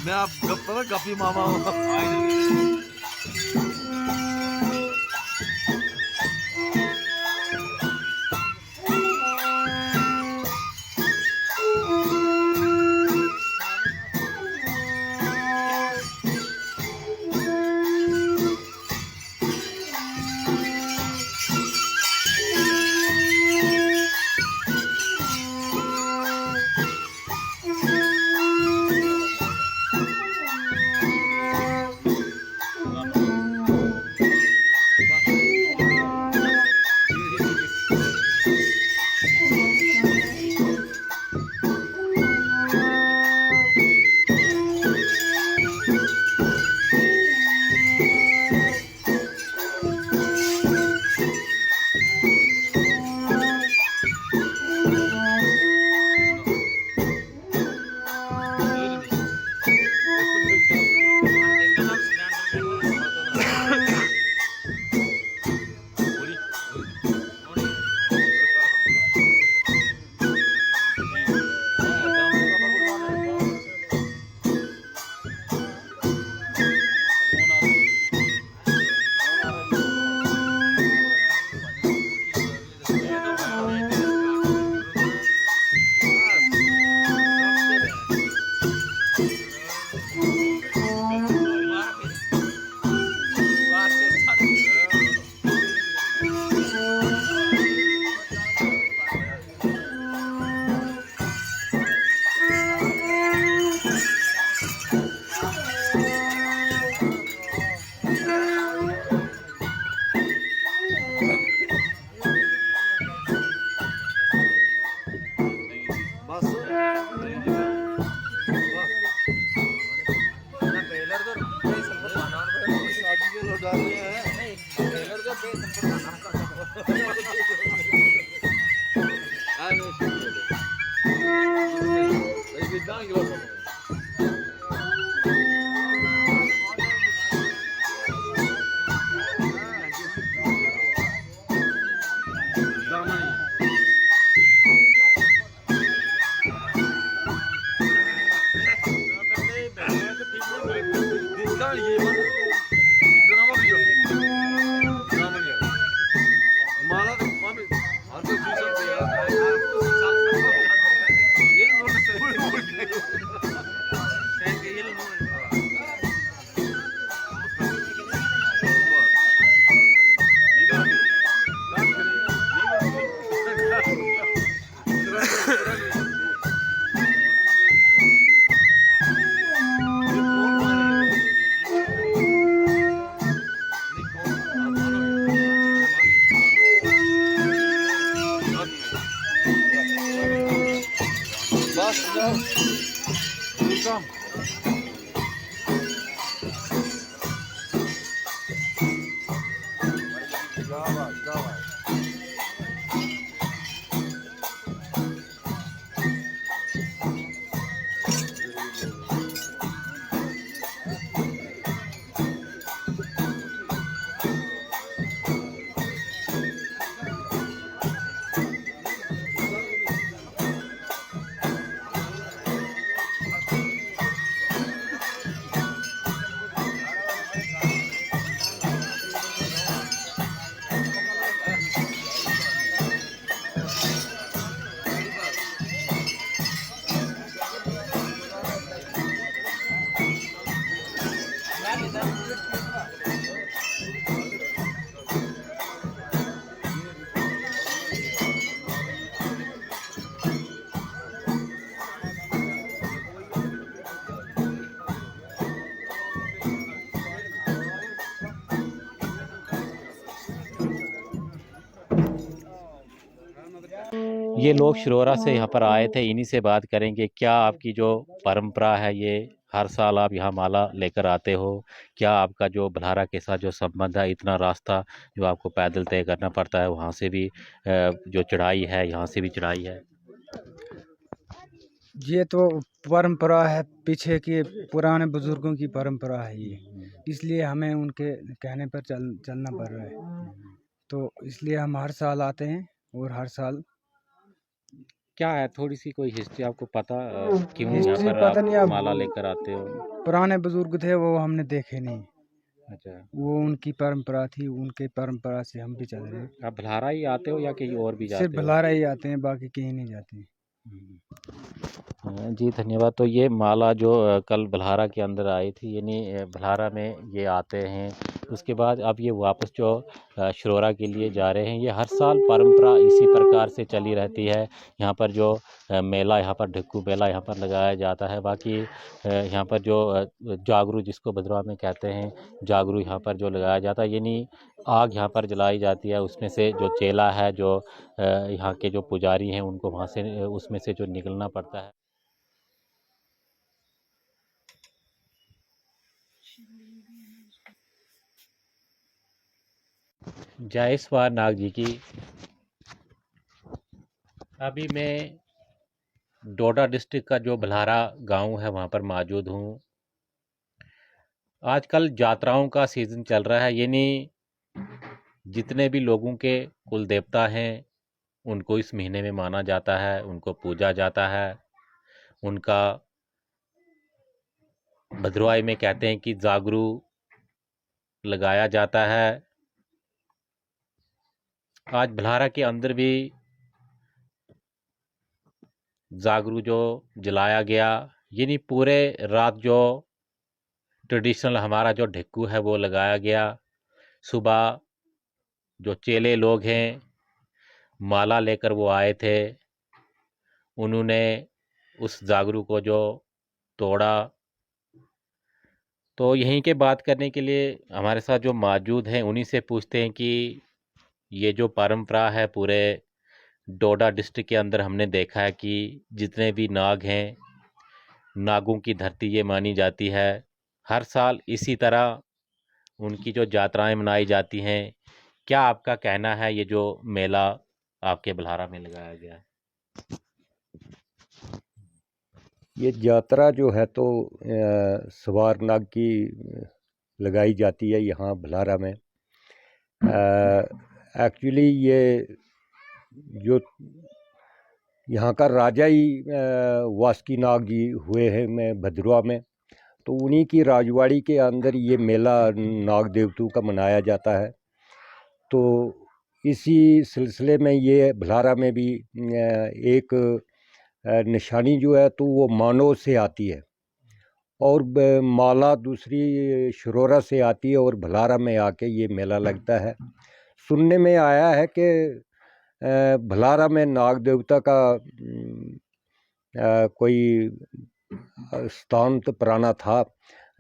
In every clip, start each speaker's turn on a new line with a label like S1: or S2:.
S1: मैं आप गप्पी मामा हूँ।
S2: ये लोग शिरोरा से यहाँ पर आए थे, इन्हीं से बात करेंगे। क्या आपकी जो परंपरा है, ये हर साल आप यहाँ माला लेकर आते हो? क्या आपका जो भलारा के साथ जो संबंध है, इतना रास्ता जो आपको पैदल तय करना पड़ता है, वहाँ से भी जो चढ़ाई है, यहाँ से भी चढ़ाई है?
S3: ये तो परंपरा है, पीछे के पुराने बुजुर्गों की परंपरा है ये, इसलिए हमें उनके कहने पर चलना पड़ रहा है। तो इसलिए हम हर साल आते हैं और हर साल
S2: क्या है थोड़ी सी कोई हिस्ट्री आपको पता क्यों यहाँ
S3: हिस्ट्री
S2: पर
S3: पता
S2: आप
S3: नहीं, अब
S2: माला लेकर आते हो?
S3: पुराने बुजुर्ग थे वो हमने देखे नहीं,
S2: अच्छा,
S3: वो उनकी परंपरा थी, उनके परंपरा से हम भी चल रहे हैं।
S2: आप भलारा ही आते हो या कहीं और भी
S3: सिर्फ
S2: जाते हो?
S3: भलारा ही आते हैं, बाकी कहीं नहीं जाते।
S2: जी धन्यवाद। तो ये माला जो कल भलारा के अंदर आई थी, यानी भलारा में ये आते हैं, उसके बाद अब ये वापस जो शिरोरा के लिए जा रहे हैं। ये हर साल परंपरा इसी प्रकार से चली रहती है। यहाँ पर जो मेला, यहाँ पर ढिक्कू मेला यहाँ पर लगाया जाता है। बाकी यहाँ पर जो जागरू जिसको भद्रवा में कहते हैं, जागरू यहाँ पर जो लगाया जाता है, यानी आग यहाँ पर जलाई जाती है। उसमें से जो चेला है, जो यहाँ के जो पुजारी हैं, उनको वहाँ से उसमें से जो निकलना पड़ता है। जय स्वार नाग जी की। अभी मैं डोडा डिस्ट्रिक्ट का जो भलारा गांव है वहाँ पर मौजूद हूँ। आजकल यात्राओं का सीज़न चल रहा है, यानी जितने भी लोगों के कुल देवता हैं उनको इस महीने में माना जाता है, उनको पूजा जाता है। उनका भद्रवाही में कहते हैं कि जागरू लगाया जाता है। आज भलारा के अंदर भी जागरू जो जलाया गया, यानी पूरे रात जो ट्रेडिशनल हमारा जो ढिक्कू है वो लगाया गया। सुबह जो चेले लोग हैं माला लेकर वो आए थे, उन्होंने उस जागरू को जो तोड़ा। तो यहीं के बात करने के लिए हमारे साथ जो मौजूद हैं उन्हीं से पूछते हैं कि ये जो परंपरा है पूरे डोडा डिस्ट्रिक्ट के अंदर हमने देखा है कि जितने भी नाग हैं, नागों की धरती ये मानी जाती है। हर साल इसी तरह उनकी जो यात्राएं मनाई जाती हैं। क्या आपका कहना है ये जो मेला आपके भलारा में लगाया गया है?
S4: ये यात्रा जो है तो सवार नाग की लगाई जाती है यहाँ भलारा में। एक्चुअली ये जो यहाँ का राजा ही वासुकी नाग जी हुए हैं मैं भद्रवा में, तो उन्हीं की राजवाड़ी के अंदर ये मेला नाग देवतों का मनाया जाता है। तो इसी सिलसिले में ये भलारा में भी एक निशानी जो है तो वो मानो से आती है और माला दूसरी शिरोरा से आती है और भलारा में आके ये मेला लगता है। सुनने में आया है कि भलारा में नाग देवता का कोई स्थान तो पुराना था।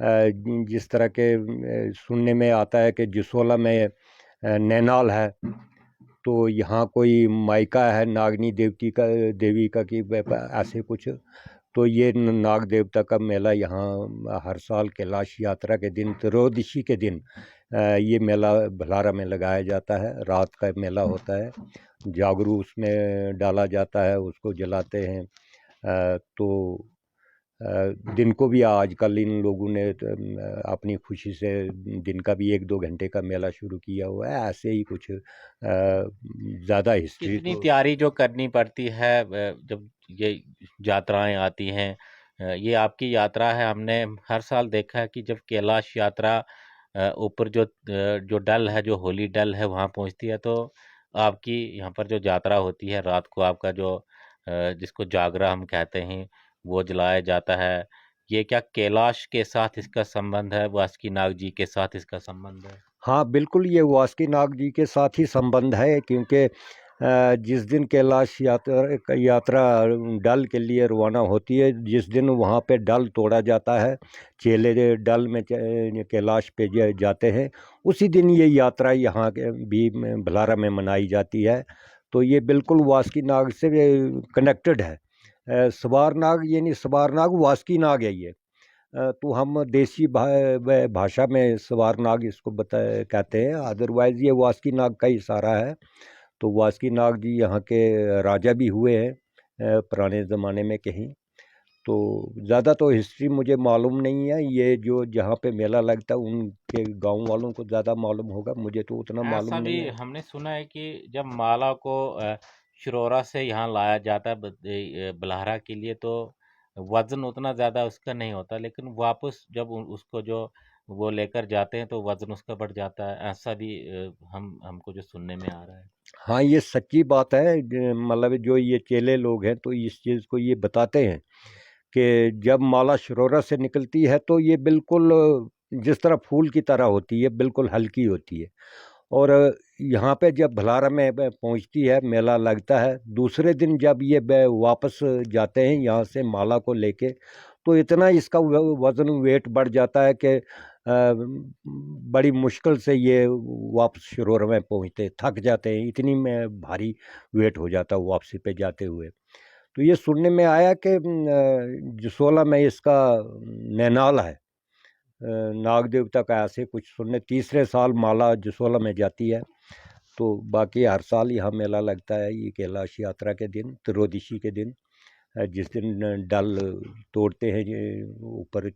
S4: जिस तरह के सुनने में आता है कि जसोला में नैनाल है, तो यहाँ कोई मायका है नागनी देवी का कि ऐसे कुछ। तो ये नाग देवता का मेला यहाँ हर साल कैलाश यात्रा के दिन त्रयोदशी के दिन ये मेला भलारा में लगाया जाता है। रात का मेला होता है, जागरू उसमें डाला जाता है, उसको जलाते हैं। तो दिन को भी आजकल इन लोगों ने अपनी खुशी से दिन का भी 1-2 घंटे का मेला शुरू किया हुआ है। ऐसे ही कुछ ज़्यादा हिस्ट्री
S2: कितनी तैयारी जो करनी पड़ती है जब ये यात्राएं आती हैं? ये आपकी यात्रा है, हमने हर साल देखा है कि जब कैलाश यात्रा ऊपर जो डल है, जो होली डल है, वहाँ पहुँचती है तो आपकी यहाँ पर जो यात्रा होती है रात को आपका जो जिसको जागरा हम कहते हैं वो जलाया जाता है। ये क्या कैलाश के साथ इसका संबंध है, वासुकी नाग जी के साथ इसका संबंध है?
S4: हाँ बिल्कुल, ये वासुकी नाग जी के साथ ही संबंध है, क्योंकि जिस दिन कैलाश यात्रा डल के लिए रवाना होती है, जिस दिन वहाँ पे डल तोड़ा जाता है, चेले डल में कैलाश पे जाते हैं, उसी दिन ये यात्रा यहाँ के भी भलारा में मनाई जाती है। तो ये बिल्कुल वासुकी नाग से कनेक्टेड है। सवार नाग यानी सवार नाग वासुकी नाग है ये। तो हम देसी भाषा में सवार नाग इसको कहते हैं, अदरवाइज़ ये वासुकी नाग का ही इशारा है। तो वासुकी नाग जी यहाँ के राजा भी हुए हैं पुराने ज़माने में कहीं। तो ज़्यादा तो हिस्ट्री मुझे मालूम नहीं है, ये जो जहाँ पे मेला लगता है उनके गांव वालों को ज़्यादा मालूम होगा, मुझे तो उतना
S2: ऐसा
S4: मालूम
S2: भी
S4: नहीं है।
S2: हमने सुना है कि जब माला को शिरोरा से यहाँ लाया जाता है बलहारा के लिए, तो वज़न उतना ज़्यादा उसका नहीं होता, लेकिन वापस जब उसको जो वो लेकर जाते हैं तो वज़न उसका बढ़ जाता है, ऐसा भी हमको जो सुनने में आ रहा है।
S4: हाँ, ये सच्ची बात है। मतलब जो ये चेले लोग हैं तो इस चीज़ को ये बताते हैं कि जब माला शिरोरा से निकलती है तो ये बिल्कुल जिस तरह फूल की तरह होती है, बिल्कुल हल्की होती है। और यहाँ पे जब भलारा में पहुँचती है, मेला लगता है, दूसरे दिन जब ये वापस जाते हैं यहाँ से माला को लेके, तो इतना इसका वज़न वेट बढ़ जाता है कि बड़ी मुश्किल से ये वापस शिरोर में पहुँचते, थक जाते हैं, इतनी में भारी वेट हो जाता है वापसी पे जाते हुए। तो ये सुनने में आया कि जसोला में इसका नैनाल है, नाग देवता का, ऐसे कुछ सुनने। तीसरे साल माला जसोला में जाती है, तो बाकी हर साल यहाँ मेला लगता है ये कैलाश यात्रा के दिन, त्रयोदशी के दिन, जिस दिन डल तोड़ते हैं ये ऊपर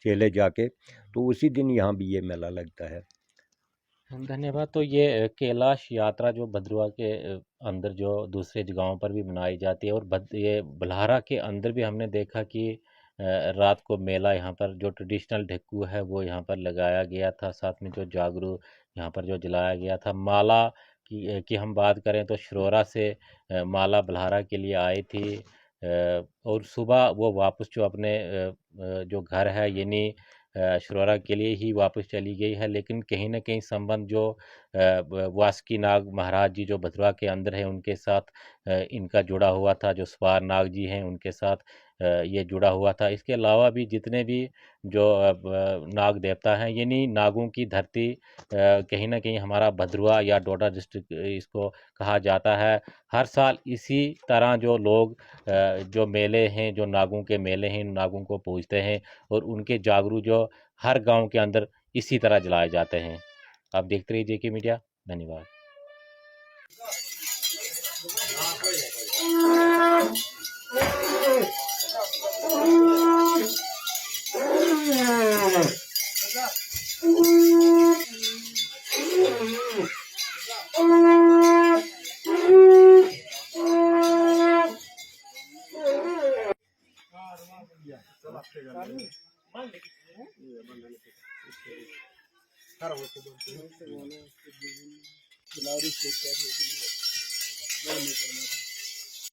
S4: चेले जाके, तो उसी दिन यहाँ भी ये मेला लगता है।
S2: धन्यवाद। तो ये कैलाश यात्रा जो भद्रवाह के अंदर जो दूसरे जगहों पर भी मनाई जाती है, और ये बलहारा के अंदर भी हमने देखा कि रात को मेला यहाँ पर जो ट्रेडिशनल ढक्कू है वो यहाँ पर लगाया गया था, साथ में जो जागरू यहाँ पर जो जलाया गया था। माला की हम बात करें तो शिरोरा से माला बलहारा के लिए आई थी, और सुबह वो वापस जो अपने जो घर है यानी शिरोरा के लिए ही वापस चली गई है। लेकिन कहीं न कहीं संबंध जो वासुकी नाग महाराज जी जो भद्रवाह के अंदर है उनके साथ इनका जुड़ा हुआ था, जो स्वार नाग जी हैं उनके साथ ये जुड़ा हुआ था। इसके अलावा भी जितने भी जो नाग देवता हैं, यानी नागों की धरती कहीं न कहीं हमारा भद्रवाह या डोडा डिस्ट्रिक्ट इसको कहा जाता है। हर साल इसी तरह जो लोग जो मेले हैं, जो नागों के मेले हैं, नागों को पूजते हैं, और उनके जागरू जो हर गांव के अंदर इसी तरह जलाए जाते हैं। आप देखते रहिए जेके मीडिया। धन्यवाद।
S3: खिलाड़ी से